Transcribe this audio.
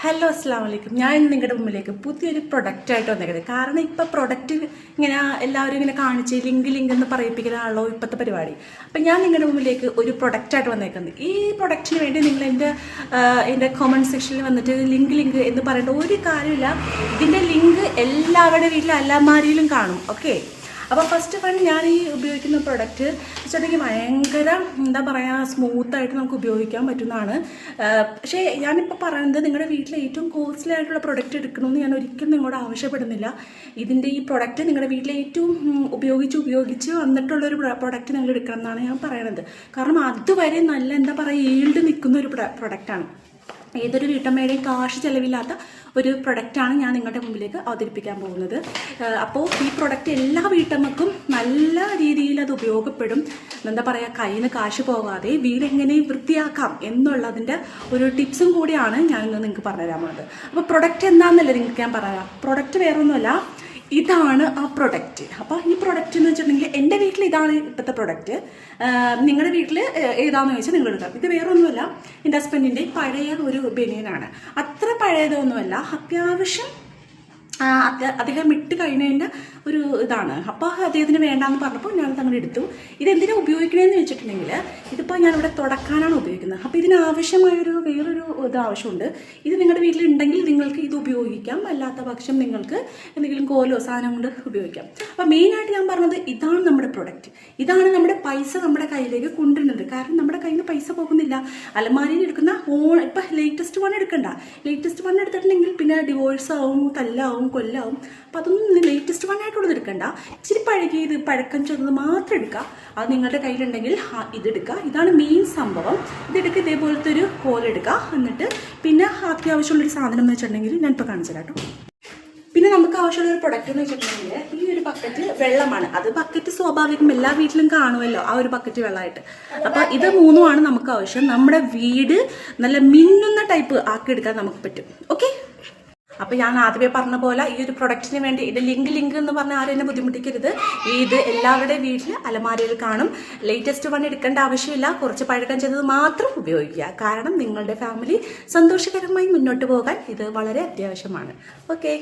Hello അസ്സാം വലൈക്കും. ഞാൻ ഇന്ന് നിങ്ങളുടെ മുമ്പിലേക്ക് പുതിയൊരു പ്രൊഡക്റ്റായിട്ട് വന്നേക്കുന്നത്. കാരണം ഇപ്പോൾ പ്രൊഡക്റ്റ് ഇങ്ങനെ എല്ലാവരും ഇങ്ങനെ കാണിച്ച് ലിങ്ക് എന്ന് പറയിപ്പിക്കുന്നതാണല്ലോ ഇപ്പോഴത്തെ പരിപാടി. അപ്പം ഞാൻ നിങ്ങളുടെ മുമ്പിലേക്ക് ഒരു പ്രൊഡക്റ്റായിട്ട് വന്നേക്കുന്നത്. ഈ പ്രൊഡക്റ്റിന് വേണ്ടി നിങ്ങൾ എൻ്റെ കമൻറ്റ് സെക്ഷനിൽ വന്നിട്ട് ലിങ്ക് എന്ന് പറയേണ്ട ഒരു കാര്യമില്ല. ഇതിൻ്റെ ലിങ്ക് എല്ലാവരുടെ വീട്ടിലും അലമാരിയിലും കാണും. ഓക്കെ, അപ്പോൾ ഫസ്റ്റ് ഓഫ് ഓൾ ഞാൻ ഈ ഉപയോഗിക്കുന്ന പ്രൊഡക്റ്റ് വെച്ചിട്ടുണ്ടെങ്കിൽ ഭയങ്കര എന്താ പറയുക, സ്മൂത്തായിട്ട് നമുക്ക് ഉപയോഗിക്കാൻ പറ്റുന്നതാണ്. പക്ഷേ ഞാനിപ്പോൾ പറയുന്നത് നിങ്ങളുടെ വീട്ടിൽ ഏറ്റവും കോസ്റ്റ്ലി ആയിട്ടുള്ള പ്രൊഡക്റ്റ് എടുക്കണമെന്ന് ഞാൻ ഒരിക്കലും നിങ്ങളോട് ആവശ്യപ്പെടുന്നില്ല. ഇതിൻ്റെ ഈ പ്രൊഡക്റ്റ് നിങ്ങളുടെ വീട്ടിൽ ഏറ്റവും ഉപയോഗിച്ച് വന്നിട്ടുള്ളൊരു പ്രൊഡക്റ്റ് നിങ്ങൾ എടുക്കണം എന്നാണ് ഞാൻ പറയണത്. കാരണം അതുവരെ നല്ല എന്താ പറയുക ഈൽഡ് നിൽക്കുന്ന ഒരു പ്രൊഡക്റ്റാണ്. ഏതൊരു വീട്ടമ്മയുടെയും കാശ് ചിലവില്ലാത്ത ഒരു പ്രൊഡക്റ്റാണ് ഞാൻ നിങ്ങളുടെ മുമ്പിലേക്ക് അവതരിപ്പിക്കാൻ പോകുന്നത്. അപ്പോൾ ഈ പ്രൊഡക്റ്റ് എല്ലാ വീട്ടമ്മക്കും നല്ല രീതിയിൽ അത് ഉപയോഗപ്പെടും. എന്താ പറയുക, കയ്യിൽ നിന്ന് കാശ് പോകാതെ വീടെങ്ങനെ വൃത്തിയാക്കാം എന്നുള്ളതിൻ്റെ ഒരു ടിപ്സും കൂടിയാണ് ഞാൻ ഇന്ന് നിങ്ങൾക്ക് പറഞ്ഞുതരാൻ പോകുന്നത്. അപ്പോൾ പ്രൊഡക്റ്റ് എന്താണെന്നല്ലേ നിങ്ങൾക്ക് ഞാൻ പറയാം. പ്രൊഡക്റ്റ് വേറൊന്നുമല്ല, ഇതാണ് ആ പ്രൊഡക്റ്റ്. അപ്പോൾ ഈ പ്രൊഡക്റ്റ് എന്ന് വെച്ചിട്ടുണ്ടെങ്കിൽ എൻ്റെ വീട്ടിൽ ഇതാണ് ഇപ്പോഴത്തെ പ്രൊഡക്റ്റ്. നിങ്ങളുടെ വീട്ടിൽ ഏതാണെന്ന് ചോദിച്ചാൽ നിങ്ങൾ എടുക്കാം. ഇത് വേറൊന്നുമല്ല, എൻ്റെ ഹസ്ബൻഡിൻ്റെ പഴയ ഒരു ബനിയനാണ്. അത്ര പഴയതൊന്നുമല്ല, അത്യാവശ്യം അദ്ദേഹം ഇട്ട് കഴിഞ്ഞതിൻ്റെ ഒരു ഇതാണ്. അപ്പോൾ അദ്ദേഹത്തിന് വേണ്ടാന്ന് പറഞ്ഞപ്പോൾ ഞാനത് അങ്ങനെ എടുത്തു. ഇതെന്തിനാണ് ഉപയോഗിക്കണമെന്ന് വെച്ചിട്ടുണ്ടെങ്കിൽ ഇതിപ്പോൾ ഞാനിവിടെ തുടക്കാനാണ് ഉപയോഗിക്കുന്നത്. അപ്പോൾ ഇതിനാവശ്യമായൊരു വേറൊരു ഇത് ആവശ്യമുണ്ട്. ഇത് നിങ്ങളുടെ വീട്ടിലുണ്ടെങ്കിൽ നിങ്ങൾക്ക് ഇത് ഉപയോഗിക്കാം, അല്ലാത്ത പക്ഷം നിങ്ങൾക്ക് എന്തെങ്കിലും കോലോ സാധനം കൊണ്ട് ഉപയോഗിക്കാം. അപ്പോൾ മെയിനായിട്ട് ഞാൻ പറഞ്ഞത് ഇതാണ് നമ്മുടെ പ്രൊഡക്റ്റ്. ഇതാണ് നമ്മുടെ പൈസ നമ്മുടെ കയ്യിലേക്ക് കൊണ്ടുവരുന്നത്. കാരണം നമ്മുടെ കയ്യിൽ നിന്ന് പൈസ പോകുന്നില്ല. അലമാരിയിൽ എടുക്കുന്ന ഇപ്പം ലേറ്റസ്റ്റ് വൺ എടുക്കണ്ട. ലേറ്റസ്റ്റ് വൺ എടുത്തിട്ടുണ്ടെങ്കിൽ പിന്നെ ഡിവോഴ്സ് ആവും, തല്ലാവും, കൊല്ലാവും. അപ്പോൾ അതൊന്നും ലേറ്റസ്റ്റ് വൺ ആയിട്ടുള്ളത് എടുക്കണ്ട. ഇച്ചിരി പഴക്കം ചെറുത് മാത്രം എടുക്കുക. അത് നിങ്ങളുടെ കയ്യിലുണ്ടെങ്കിൽ ഇതെടുക്കുക. ഇതാണ് മെയിൻ സംഭവം. ഇതെടുക്കുക, ഇതേപോലത്തെ ഒരു കോലെടുക്കുക. എന്നിട്ട് പിന്നെ അത്യാവശ്യമുള്ളൊരു സാധനം എന്ന് വെച്ചിട്ടുണ്ടെങ്കിൽ ഞാനിപ്പോൾ കാണിച്ചു തരാം കേട്ടോ. പിന്നെ നമുക്ക് ആവശ്യമുള്ളൊരു പ്രൊഡക്റ്റ് എന്ന് വെച്ചിട്ടുണ്ടെങ്കിൽ ഈ ഒരു ബക്കറ്റ് വെള്ളമാണ്. അത് ബക്കറ്റ് സ്വാഭാവികം എല്ലാ വീട്ടിലും കാണുമല്ലോ, ആ ഒരു ബക്കറ്റ് വെള്ളമായിട്ട്. അപ്പോൾ ഇത് മൂന്നുമാണ് നമുക്ക് ആവശ്യം. നമ്മുടെ വീട് നല്ല മിന്നുന്ന ടൈപ്പ് ആക്കിയെടുക്കാൻ നമുക്ക് പറ്റും. ഓക്കെ, അപ്പോൾ ഞാൻ ആദ്യമേ പറഞ്ഞ പോലെ ഈ ഒരു പ്രൊഡക്റ്റിന് വേണ്ടി ഇത് ലിങ്ക് എന്ന് പറഞ്ഞാൽ ആരും എന്നെ ബുദ്ധിമുട്ടിക്കരുത്. ഇത് എല്ലാവരുടെ വീട്ടിൽ അലമാരയിൽ കാണും. ലേറ്റസ്റ്റ് വൺ എടുക്കേണ്ട ആവശ്യമില്ല. കുറച്ച് പഴക്കം ചെയ്തത് മാത്രം ഉപയോഗിക്കുക. കാരണം നിങ്ങളുടെ ഫാമിലി സന്തോഷകരമായി മുന്നോട്ട് പോകാൻ ഇത് വളരെ അത്യാവശ്യമാണ്. ഓക്കെ.